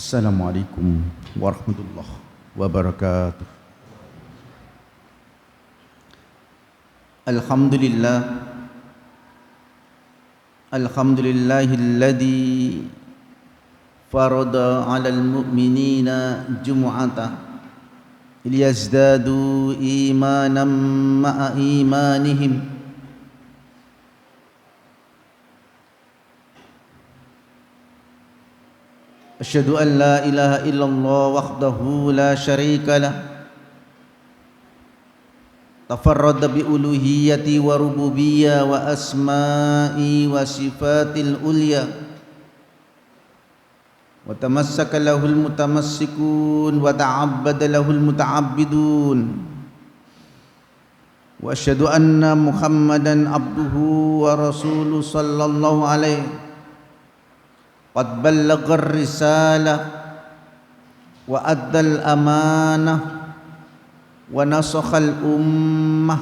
Assalamualaikum warahmatullahi wabarakatuh. Alhamdulillah, alhamdulillahilladzi farada 'alal mu'minina jumu'ata liyazdadu imanan ma'a imanihim. Asyhadu an la ilaha illallah wahdahu la syarika lah, tafarrada bi uluhiyyati wa rububiyyah wa asma'i wa sifatil ulya, wa tamassaka lahul mutamassikun wa ta'abbada lahul muta'abbidun, wa asyhadu anna Muhammadan abduhu wa rasuluhu sallallahu alaihi qad ballagha ar-risalah wa addal amanah wa nasakhal ummah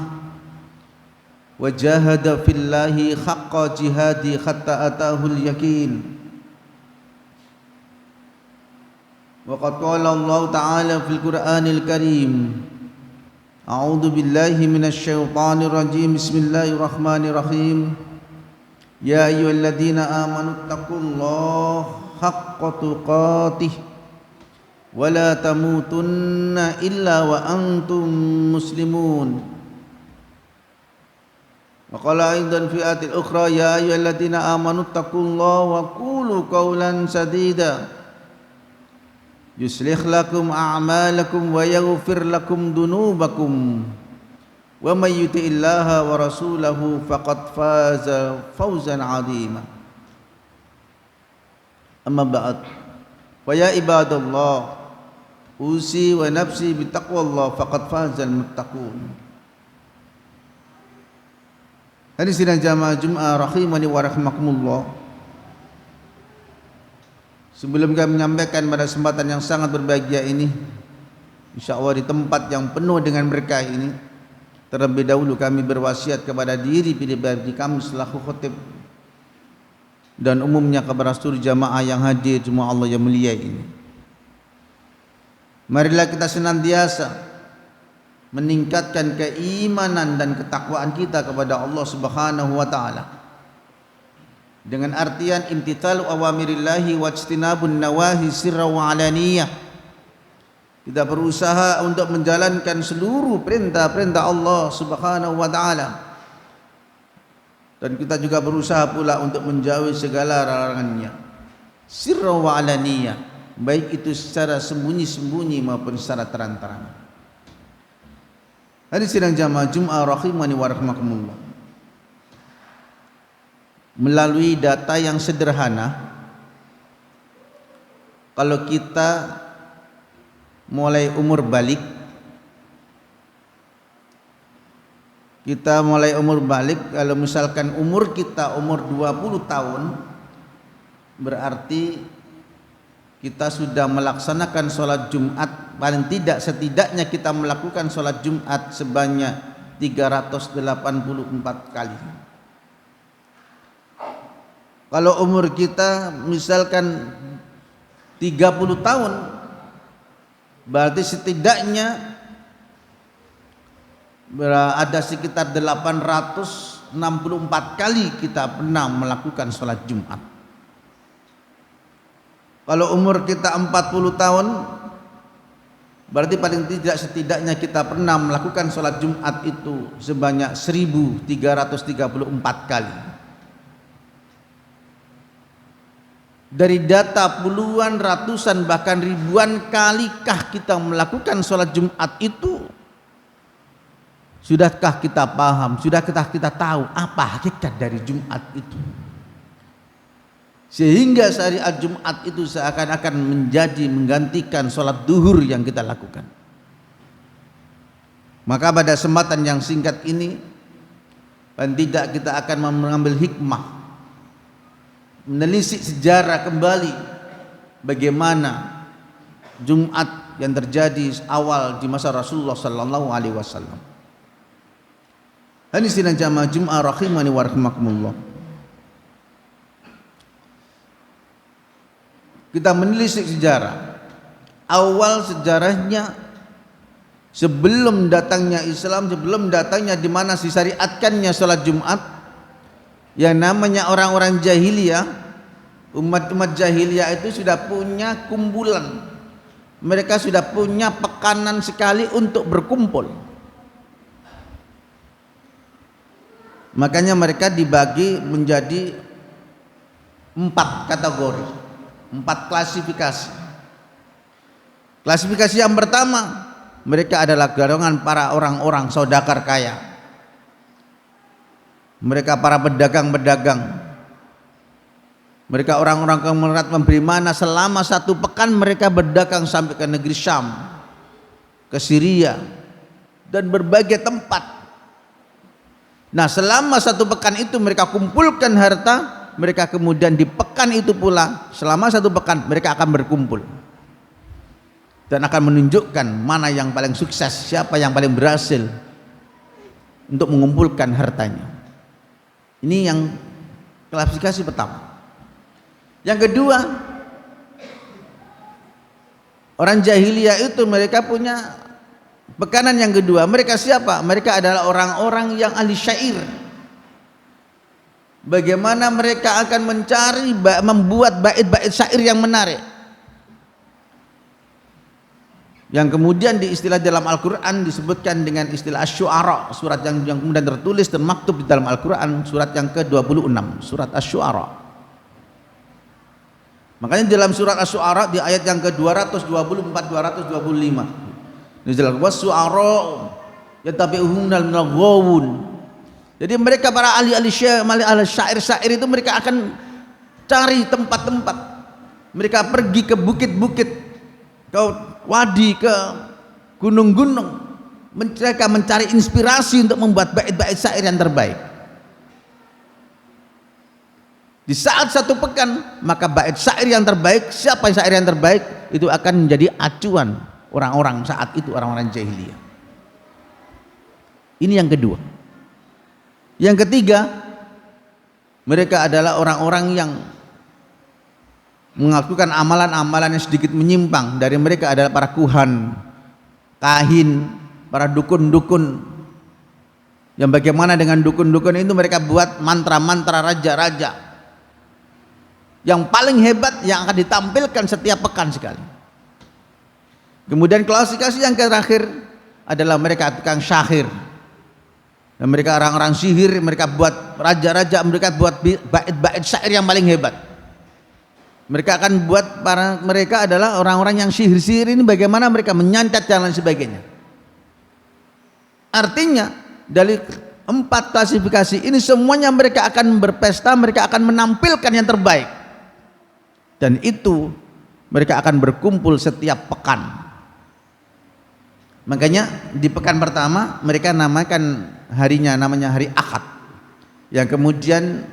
wa jahada fillahi haqqa jihadi hatta atahul yakin. Wa qad qala Allah ta'ala fil Qur'anil Karim, a'udzu billahi minasy syaithanir rajim, bismillahirrahmanirrahim. Ya ayyuhalladzina amanu taqullaha haqqa tuqatih wa la tamutunna illa wa antum muslimun. Wa qala aidan fi ayatil ukhra, ya ayyuhalladzina amanu taqullaha wa qulu qawlan sadida yuslih lakum a'malakum wa yaghfir lakum dunubakum wa may yuti'illaha wa rasulahu faqad faza fawzan 'azima. Amma ba'd, wa ya ibadallah, usi wa nafsi bittaqwallah faqad fazal muttaqun. Hadirin jamaah Jumat rahimani wa rahimakumullah. Sebelum kami menyampaikan pada kesempatan yang sangat berbahagia ini, insyaallah di tempat yang penuh dengan berkah ini, terlebih dahulu kami berwasiat kepada diri pribadi kami selaku khatib dan umumnya kepada seluruh jamaah yang hadir jemaah Allah yang mulia ini. Marilah kita senantiasa meningkatkan keimanan dan ketakwaan kita kepada Allah Subhanahu wa taala, dengan artian imtithalu awamirillahi wa ijtinabun nawahi sirra wa alaniyah. Kita berusaha untuk menjalankan seluruh perintah-perintah Allah Subhanahu wa taala, dan kita juga berusaha pula untuk menjauhi segala larangannya sirra wa alaniyah, baik itu secara sembunyi-sembunyi maupun secara terang-terangan. Hadirin jamaah Jumat rahimani wa rahimakumullah. Melalui data yang sederhana, kalau kita mulai umur balik, kalau misalkan umur kita umur 20 tahun, berarti kita sudah melaksanakan sholat Jumat, paling tidak setidaknya kita melakukan sholat Jumat sebanyak 384 kali. Kalau umur kita misalkan 30 tahun, berarti setidaknya ada sekitar 864 kali kita pernah melakukan sholat Jumat. Kalau umur kita 40 tahun, berarti paling tidak setidaknya kita pernah melakukan sholat Jumat itu sebanyak 1334 kali. Dari data puluhan, ratusan, bahkan ribuan kalikah kita melakukan sholat Jumat itu, sudahkah kita paham, sudahkah kita tahu apa hakikat dari Jumat itu, sehingga syariat Jumat itu seakan-akan menjadi menggantikan sholat duhur yang kita lakukan. Maka pada kesempatan yang singkat ini, dan tidak kita akan mengambil hikmah, menelisik sejarah kembali bagaimana Jumat yang terjadi awal di masa Rasulullah sallallahu alaihi wasallam. Hadirin jamaah Jumat rahimani wa rahimakumullah. kita menelisik sejarah, awal sejarahnya sebelum datangnya Islam, sebelum datangnya di mana disyariatkannya salat Jumat, yang namanya orang-orang jahiliyah, umat-umat jahiliyah itu sudah punya kumpulan, mereka sudah punya pekanan sekali untuk berkumpul. Makanya mereka dibagi menjadi 4 kategori, 4 klasifikasi. Klasifikasi yang pertama, mereka adalah golongan para orang-orang saudagar kaya. Mereka para pedagang-pedagang. Mereka orang-orang konglomerat memberi mana selama 1 pekan mereka berdagang sampai ke negeri Syam, ke Syria, dan berbagai tempat. Nah, selama 1 pekan itu mereka kumpulkan harta. Mereka kemudian di pekan itu pula, selama 1 pekan mereka akan berkumpul dan akan menunjukkan mana yang paling sukses, siapa yang paling berhasil untuk mengumpulkan hartanya. Ini yang klasifikasi pertama. Yang kedua, orang jahiliyah itu mereka punya pekanan yang kedua. Mereka siapa? Mereka adalah orang-orang yang ahli syair. Bagaimana mereka akan mencari, membuat bait-bait syair yang menarik, yang kemudian diistilah dalam Al-Quran disebutkan dengan istilah Asy-Syu'ara, surat yang kemudian tertulis dan maktub di dalam Al-Quran, surat yang ke-26, surat Asy-Syu'ara. Makanya dalam surat Asy-Syu'ara di ayat yang ke-224 225 dijelaskan was-syu'ara yattabi'uhumul ghawun. Jadi mereka para ahli-ahli syair itu mereka akan cari tempat-tempat, mereka pergi ke bukit-bukit, ke wadi, ke gunung-gunung, mereka mencari inspirasi untuk membuat bait-bait syair yang terbaik. Di saat 1 pekan, maka bait syair yang terbaik, siapa syair yang terbaik itu akan menjadi acuan orang-orang saat itu, orang-orang jahiliyah. Ini yang kedua. Yang ketiga, mereka adalah orang-orang yang melakukan amalan-amalan yang sedikit menyimpang. Dari mereka adalah para kuhan, kahin, para dukun-dukun. Yang bagaimana dengan dukun-dukun itu mereka buat mantra-mantra raja-raja yang paling hebat yang akan ditampilkan setiap pekan sekali. Kemudian klasifikasi yang terakhir adalah mereka tukang syair. Dan mereka orang-orang sihir, mereka buat raja-raja, mereka buat bait-bait syair yang paling hebat. Mereka akan buat, mereka adalah orang-orang yang sihir-sihir ini, bagaimana mereka menyantet dan lain sebagainya. Artinya dari 4 klasifikasi ini semuanya mereka akan berpesta, mereka akan menampilkan yang terbaik. Dan itu mereka akan berkumpul setiap pekan. Makanya di pekan pertama mereka namakan harinya namanya hari Ahad, yang kemudian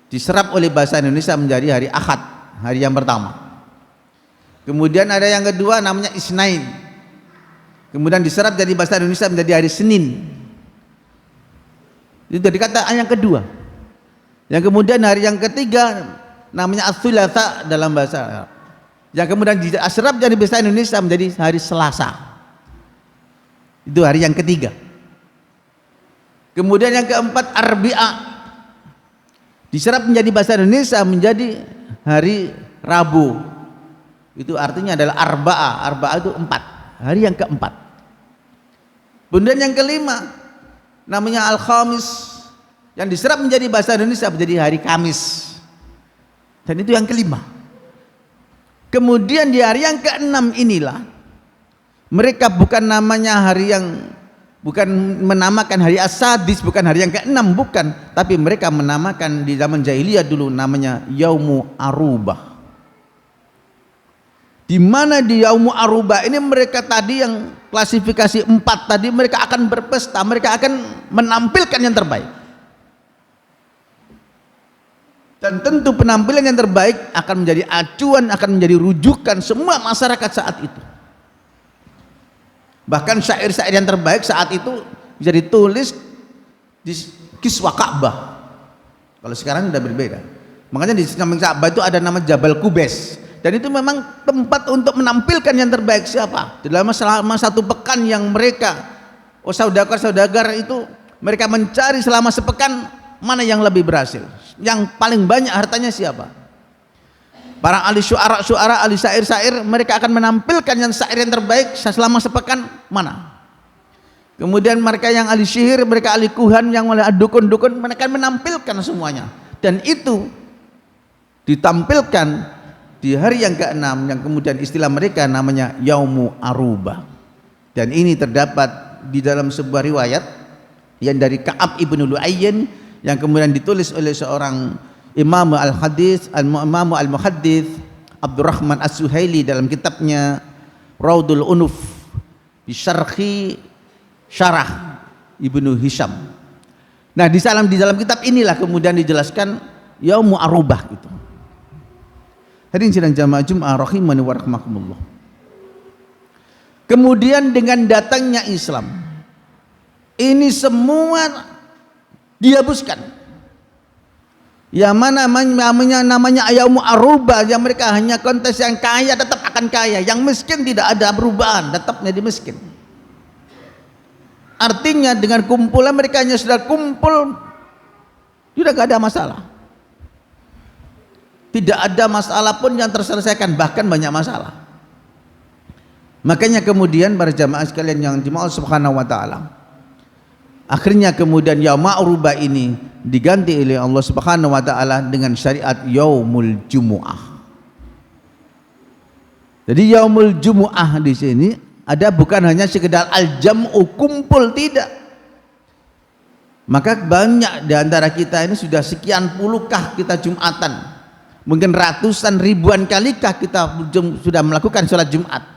diserap oleh bahasa Indonesia menjadi hari Ahad, hari yang pertama. Kemudian ada yang kedua namanya Isnain, kemudian diserap dari bahasa Indonesia menjadi hari Senin. Itu jadi kata yang kedua. Yang kemudian hari yang ketiga namanya Ats-Tsulatsa dalam bahasa Arab, yang kemudian diserap dari bahasa Indonesia menjadi hari Selasa. Itu hari yang ketiga. Kemudian yang keempat Arbi'a, diserap menjadi bahasa Indonesia menjadi hari Rabu. Itu artinya adalah Arba'a. Arba'a itu 4, hari yang keempat. Kemudian yang kelima namanya Al-Khamis, yang diserap menjadi bahasa Indonesia menjadi hari Kamis. Dan itu yang kelima. Kemudian di hari yang keenam inilah mereka bukan namanya hari yang, bukan menamakan hari As-Sadis, bukan hari yang keenam, bukan, tapi mereka menamakan di zaman jahiliyah dulu namanya Yaumu Arubah. Di mana di Yaumu Arubah ini mereka tadi yang klasifikasi 4 tadi, mereka akan berpesta, mereka akan menampilkan yang terbaik. Dan tentu penampilan yang terbaik akan menjadi acuan, akan menjadi rujukan semua masyarakat saat itu. Bahkan syair-syair yang terbaik saat itu bisa ditulis di kiswah Ka'bah. Kalau sekarang sudah berbeda. Makanya di samping Ka'bah itu ada nama Jabal Qubais. dan itu memang tempat untuk menampilkan yang terbaik. Siapa dalam selama satu pekan yang mereka saudagar itu mereka mencari selama sepekan, mana yang lebih berhasil, yang paling banyak hartanya siapa. Para ahli syuara, ahli syair, mereka akan menampilkan yang syair yang terbaik selama sepekan mana. Kemudian mereka yang ahli sihir, mereka ahli kuhan, yang oleh dukun-dukun, mereka menampilkan semuanya, dan itu ditampilkan di hari yang ke-6 yang kemudian istilah mereka namanya Yaumu Aruba. Dan ini terdapat di dalam sebuah riwayat yang dari Ka'ab ibn Lu'ayyin yang kemudian ditulis oleh seorang Imam Imam al-Muhaddits Abdurrahman As-Suhaili dalam kitabnya Raudul Unuf bi Syarah Ibnu Hisham. Nah, di dalam kitab inilah kemudian dijelaskan Yaumu Arubah itu. Hadirin sidang jamaah Jumat rahimani wa rahimakumullah. Kemudian dengan datangnya Islam, ini semua dihapuskan. Yang mana namanya Yaumu Arubah, yang mereka hanya kontes, yang kaya tetap akan kaya, yang miskin tidak ada perubahan, tetap menjadi miskin. Artinya dengan kumpulan mereka hanya sudah kumpul, sudah gak ada masalah. Tidak ada masalah pun yang terselesaikan, bahkan banyak masalah. Makanya kemudian para jamaah sekalian yang dimaulah subhanahu wa ta'ala, akhirnya kemudian Yaum Arubah ini diganti oleh Allah subhanahu wa ta'ala dengan syariat Yaumul Jumu'ah. Jadi Yaumul Jumu'ah di sini ada bukan hanya sekedar al-jam'u, kumpul, tidak. Maka banyak di antara kita ini sudah sekian puluhkah kita Jumatan, mungkin ratusan ribuan kalikah kita sudah melakukan sholat Jumat,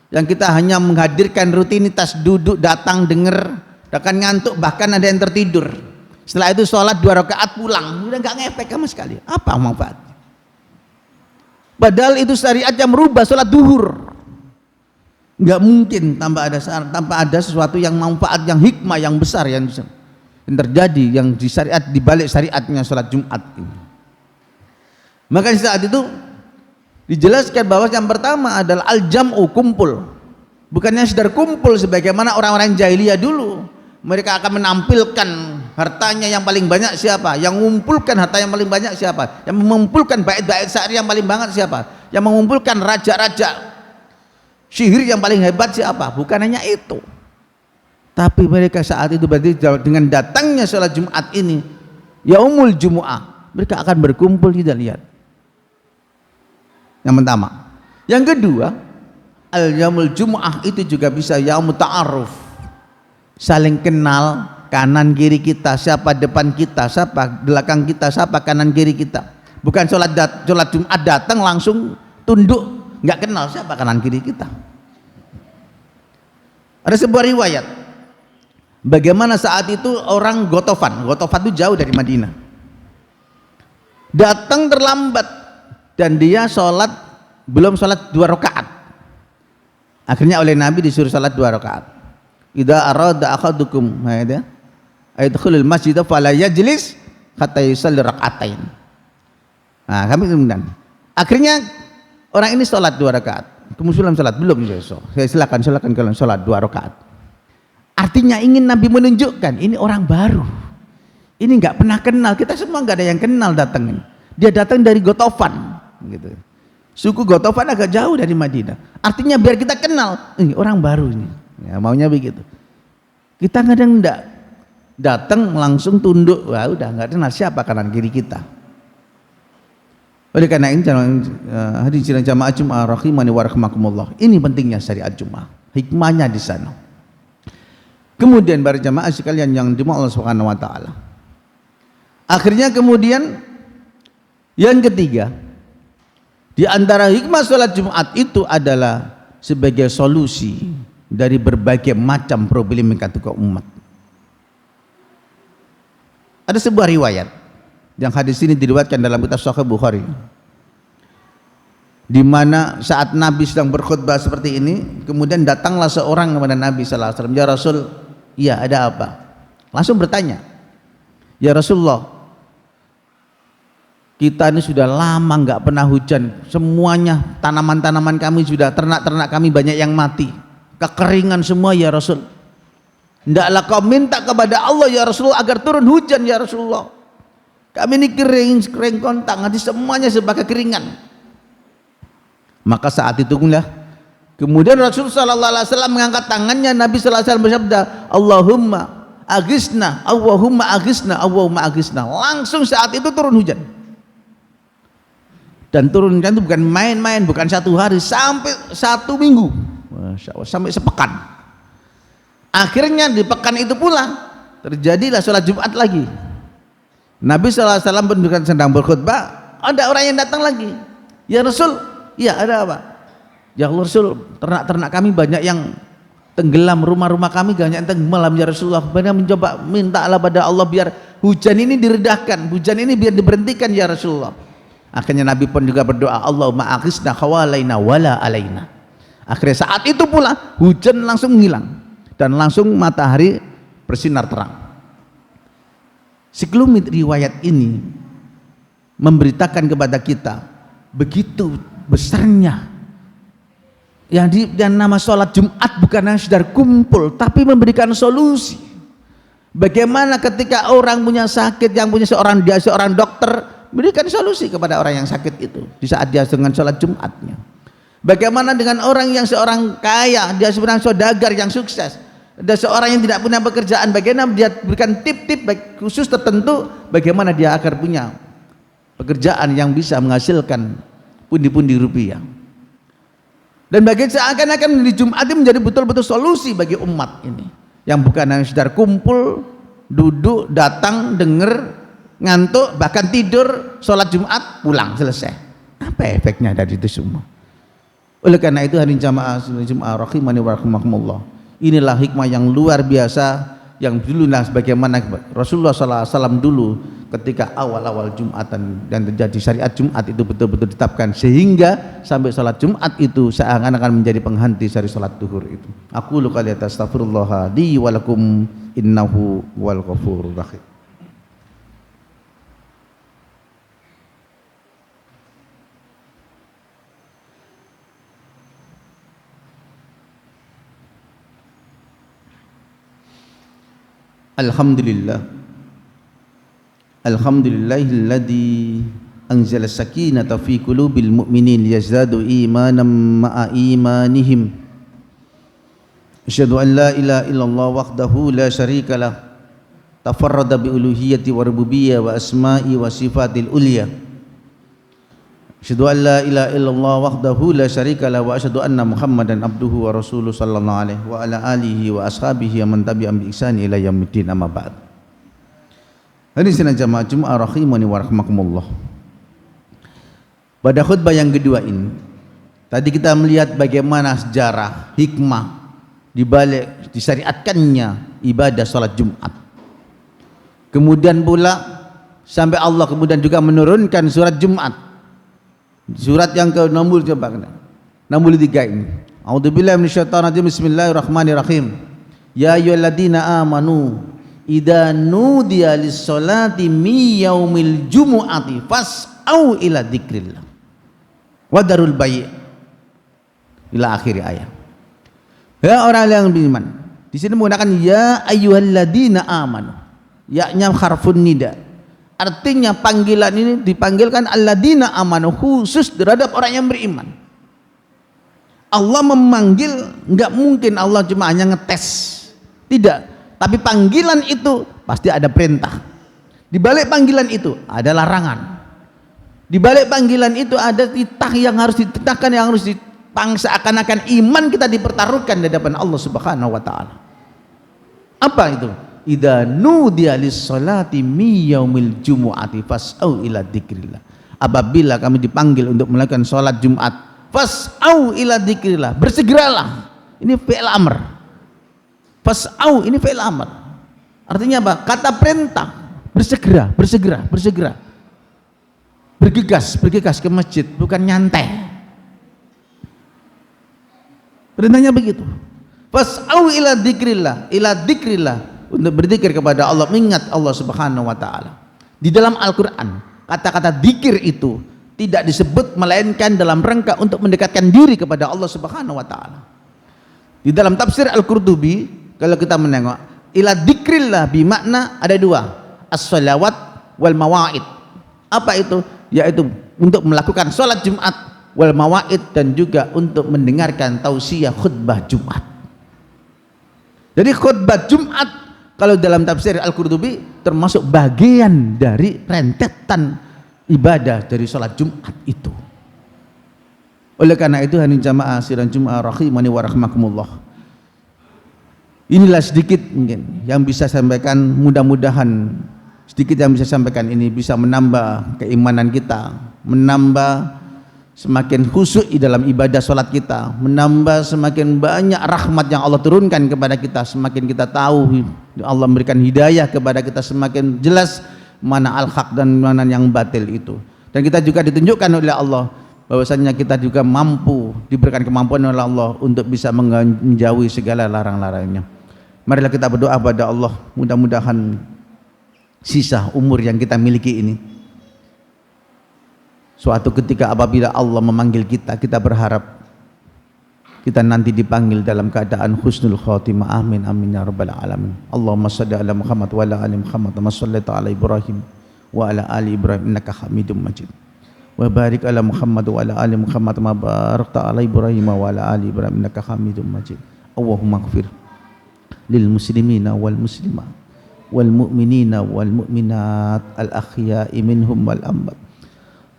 yang kita hanya menghadirkan rutinitas duduk, datang, dengar, akan ngantuk, bahkan ada yang tertidur. Setelah itu sholat 2 rakaat pulang, udah nggak ngefek sama sekali. Apa manfaatnya? Padahal itu syariat yang merubah sholat duhur. Nggak mungkin tanpa ada sesuatu yang manfaat, yang hikmah yang besar yang terjadi, yang di syariat, di balik syariatnya sholat Jumat ini. Maka saat itu dijelaskan bahwa yang pertama adalah al-jam'u, kumpul. Bukannya sekedar kumpul sebagaimana orang-orang jahiliyah dulu. Mereka akan menampilkan hartanya yang paling banyak siapa, yang mengumpulkan harta yang paling banyak siapa, yang mengumpulkan bait-bait syair yang paling banget siapa, yang mengumpulkan raja-raja sihir yang paling hebat siapa. Bukan hanya itu, tapi mereka saat itu berarti dengan datangnya sholat Jumat ini, Yaumul Jumu'ah, mereka akan berkumpul. Kita lihat yang pertama. Yang kedua, al-Yaumul Jumu'ah itu juga bisa Yaumut Ta'aruf, saling kenal kanan kiri kita, siapa depan kita, siapa belakang kita, siapa kanan kiri kita. Bukan sholat Jumat datang langsung tunduk, nggak kenal siapa kanan kiri kita. Ada sebuah riwayat bagaimana saat itu orang Gotofan itu jauh dari Madinah, datang terlambat dan dia belum sholat 2 rakaat. Akhirnya oleh Nabi disuruh sholat 2 rakaat. Idza arada akhadukum ayadkhulul masjid fala yajlis hatta yusalli rakaatain. Nah, kami kemudian akhirnya orang ini sholat 2 rakaat. Kemudian sholat belum, saya silakan kalau sholat 2 rakaat. Artinya ingin Nabi menunjukkan ini orang baru, ini nggak pernah kenal, kita semua nggak ada yang kenal datangin. Dia datang dari Gotofan, gitu. Suku Gotofan agak jauh dari Madinah. Artinya biar kita kenal, ini orang baru ini. Ya, maunya begitu. Kita kadang enggak datang langsung tunduk, wah udah nggak kenal siapa kanan kiri kita. Oleh karena ini hadirin jamaah Jumat rahimani wa rahimakumullah, ini pentingnya syariat Jumat, hikmahnya di sana. Kemudian para jamaah sekalian yang dimuliakan Allah Subhanahu wa taala, akhirnya kemudian yang ketiga di antara hikmah salat Jumat itu adalah sebagai solusi dari berbagai macam problem yang katuka umat. Ada sebuah riwayat yang hadis ini diriwayatkan dalam kitab Sahih Bukhari, di mana saat Nabi sedang berkhutbah seperti ini, kemudian datanglah seorang kepada Nabi sallallahu alaihi wasallam, "Ya Rasul, iya ada apa?" Langsung bertanya, "Ya Rasulullah, Kita ini sudah lama nggak pernah hujan, semuanya tanaman-tanaman kami sudah, ternak-ternak kami banyak yang mati, kekeringan semua ya Rasul. Hendaklah kau minta kepada Allah ya Rasulullah agar turun hujan ya Rasulullah. Kami ini kering kontak, nanti semuanya sebagai keringan. Maka saat itu kemudian Rasul sallallahu alaihi wasallam mengangkat tangannya, Nabi sallallahu alaihi wasallam bersabda, Allahumma aghithna, Allahumma aghithna, Allahumma aghithna. Langsung saat itu turun hujan. Dan turunkan itu bukan main-main, bukan satu hari, sampai 1 minggu, Masya Allah, sampai sepekan. Akhirnya di pekan itu pula terjadilah sholat Jumat lagi. Nabi SAW pun sedang berkhutbah, ada orang yang datang lagi. Ya Rasul, ya ada apa? Ya Rasul, ternak-ternak kami banyak yang tenggelam, rumah-rumah kami banyak yang tenggelam ya Rasulullah. Banyak mencoba mintalah pada Allah biar hujan ini diredahkan, hujan ini biar diberhentikan ya Rasulullah. Akhirnya Nabi pun juga berdoa, Allahumma aghithna hawalaina wala alaina. Akhirnya saat itu pula hujan langsung hilang dan langsung matahari bersinar terang. Sekelumit riwayat ini memberitakan kepada kita begitu besarnya yang nama sholat Jumat bukan hanya sekedar kumpul, tapi memberikan solusi. Bagaimana ketika orang punya sakit, yang punya seorang dokter berikan solusi kepada orang yang sakit itu di saat dia dengan sholat Jumatnya. Bagaimana dengan orang yang seorang kaya, dia seorang saudagar yang sukses, ada seorang yang tidak punya pekerjaan, bagaimana dia berikan tip-tip khusus tertentu bagaimana dia agar punya pekerjaan yang bisa menghasilkan pundi-pundi rupiah. Dan seakan-akan di Jumat itu menjadi betul-betul solusi bagi umat ini, yang bukan hanya sekedar kumpul, duduk, datang, dengar, ngantuk, bahkan tidur, sholat Jumat, pulang, selesai. Apa efeknya dari itu semua? Oleh karena itu hadirin jamaah rahimani wa rahimakumullah, inilah hikmah yang luar biasa yang dulu sebagaimana Rasulullah SAW dulu ketika awal-awal Jumatan dan terjadi syariat Jumat itu betul-betul ditetapkan, sehingga sampai sholat Jumat itu seakan-akan menjadi penghenti dari sholat duhur itu. Aku luka lihat astaghfirullah li walakum innahu wal ghafurur rahim. Alhamdulillah, alhamdulillahilladzi anzala sakinata fi qulubil mu'minin liyazdadu imanan ma'a imanihim. Asyhadu an la ilaha illallah wahdahu la syarika lah, tafarrada bi uluhiyyati wa rububiyyah wa asma'i wa sifatil ulya. Asyhadu an la ilaha illallah wahdahu la syarika lah wa asyhadu anna Muhammadan abduhu wa rasuluhu sallallahu alaihi wa ala alihi wa ashabihi wa man tabi'ahum bi ihsan ila yaumiddin, amma ba'd. Hadirin jamaah Jumat rahimani wa rahmakumullah. Pada khutbah yang kedua ini tadi kita melihat bagaimana sejarah hikmah di balik disyariatkannya ibadah salat Jumat. Kemudian pula sampai Allah kemudian juga menurunkan surat Jumat. Surat yang ke-60 coba kena 63 ini. A'udzubillahi minasyaitonir rajim. Bismillahirrahmanirrahim. Ya ayyuhalladzina amanu idza nudiya lis-sholati mi yaumil jumu'ati fas'au ila dzikrillah wa darul bai' ila akhir ayat. Ya orang yang beriman. Di sini menggunakan ya ayyuhalladzina amanu. Ya-nya harfun nida. Artinya panggilan ini dipanggilkan alladzina amanu, khusus terhadap orang yang beriman. Allah memanggil, enggak mungkin Allah cuma hanya ngetes, tidak, tapi panggilan itu pasti ada perintah. Di balik panggilan itu ada larangan. Di balik panggilan itu ada titah yang harus dititahkan, yang harus seakan-akan iman kita dipertaruhkan di hadapan Allah Subhanahu wa taala. Apa itu? Idza nudiya lis-sholati mi yaumil jumu'ati fas'au ila dzikrillah. Apabila kami dipanggil untuk melakukan salat Jumat, fas'au ila dzikrillah, bersegeralah. Ini fi'il amr. Fas'au ini fi'il amr. Artinya apa? Kata perintah. Bersegera, bersegera, bersegera. Bergegas ke masjid, bukan nyantai. Perintahnya begitu. Fas'au ila dzikrillah, untuk berzikir kepada Allah, mengingat Allah Subhanahu wa taala. Di dalam Al-Qur'an kata-kata dzikir itu tidak disebut melainkan dalam rangka untuk mendekatkan diri kepada Allah Subhanahu wa taala. Di dalam tafsir Al-Qurtubi kalau kita menengok ila dzikrillah bimakna ada dua, as-shalawat wal mawaid. Apa itu? Yaitu untuk melakukan sholat Jumat wal mawaid dan juga untuk mendengarkan tausiah khutbah Jumat. Jadi khutbah Jumat kalau dalam tafsir Al-Qurtubi termasuk bagian dari rentetan ibadah dari sholat Jumat itu. Oleh karena itu hadirin jamaah sidang Jumat rahimani wa rahmakumullah. Inilah sedikit mungkin yang bisa saya sampaikan, mudah-mudahan sedikit yang bisa saya sampaikan ini bisa menambah keimanan kita, menambah semakin khusyuk di dalam ibadah sholat kita, menambah semakin banyak rahmat yang Allah turunkan kepada kita, semakin kita tahu Allah memberikan hidayah kepada kita, semakin jelas mana al-haq dan mana yang batil itu. Dan kita juga ditunjukkan oleh Allah bahwasanya kita juga mampu, diberikan kemampuan oleh Allah untuk bisa menjauhi segala larang-larangnya. Marilah kita berdoa pada Allah, mudah-mudahan sisa umur yang kita miliki ini suatu ketika apabila Allah memanggil kita, kita berharap kita nanti dipanggil dalam keadaan husnul khatimah. Amin amin ya rabbal alamin. Allahumma shalli ala Muhammad wa ala ali Muhammad kama shallaita ala Ibrahim wa ala ali Ibrahim innaka Hamidum Majid. Wa barik ala Muhammad wa ala ali Muhammad kama barakta ala Ibrahim wa ala ali Ibrahim innaka Hamidum Majid. Allahumma ighfir lil muslimina wal muslimat wal mu'minina wal mu'minat al ahya'i minhum wal amwat.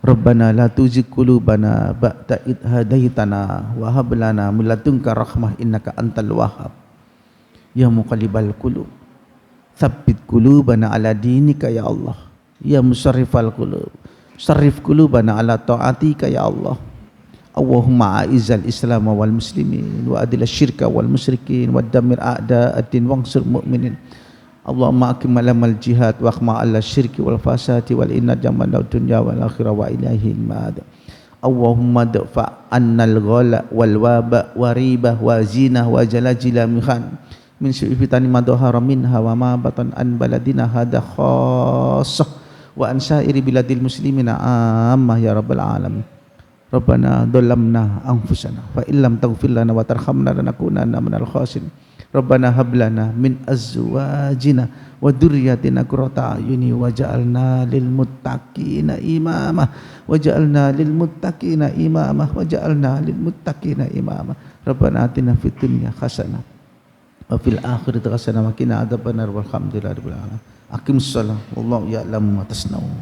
Rabbana la tuzigh qulubana ba'da idh hadaitana wa hab lana min ladunka rahmah innaka antal wahhab. Ya muqallibal qulub tsabbit qulubana ala dinika ya Allah. Ya musarrifal qulub sarrif qulubana ala ta'atika ya Allah. Allahumma a'izzal islam wal muslimin wa adil asyirka wal musyrikin wa dammir a'da ad-din wansur mu'minin. Allahumma akim alamal jihad wa akhma ala syirki wal fasati wal inna jaman dunya wal akhirah wa ilahi ma'ad. Allahumma da'fa annal ghala wal waba wa riba wa zina wa jalajila mihan min syu'i fitani ma dhahara minha wa ma batan an baladina hada khassah wa an sa'iri biladil muslimina amma ya rabbal alamin. Rabbana dhalamna anfusana fa illam taghfir lana wa tarhamna lanakunanna minal khasirin. Rabbana hablana min azwajina wa dzurriyyatina qurrata a'yuni waj'alna lil muttaqina imama waj'alna lil muttaqina imama waj'alna lil muttaqina imama. Rabbana atina fid dunya hasanah wa fil akhirati hasanah wa qina adzabannar walhamdulillahi rabbil alamin. Aqimus shalah wallahu ya'lamu ma tasnaun.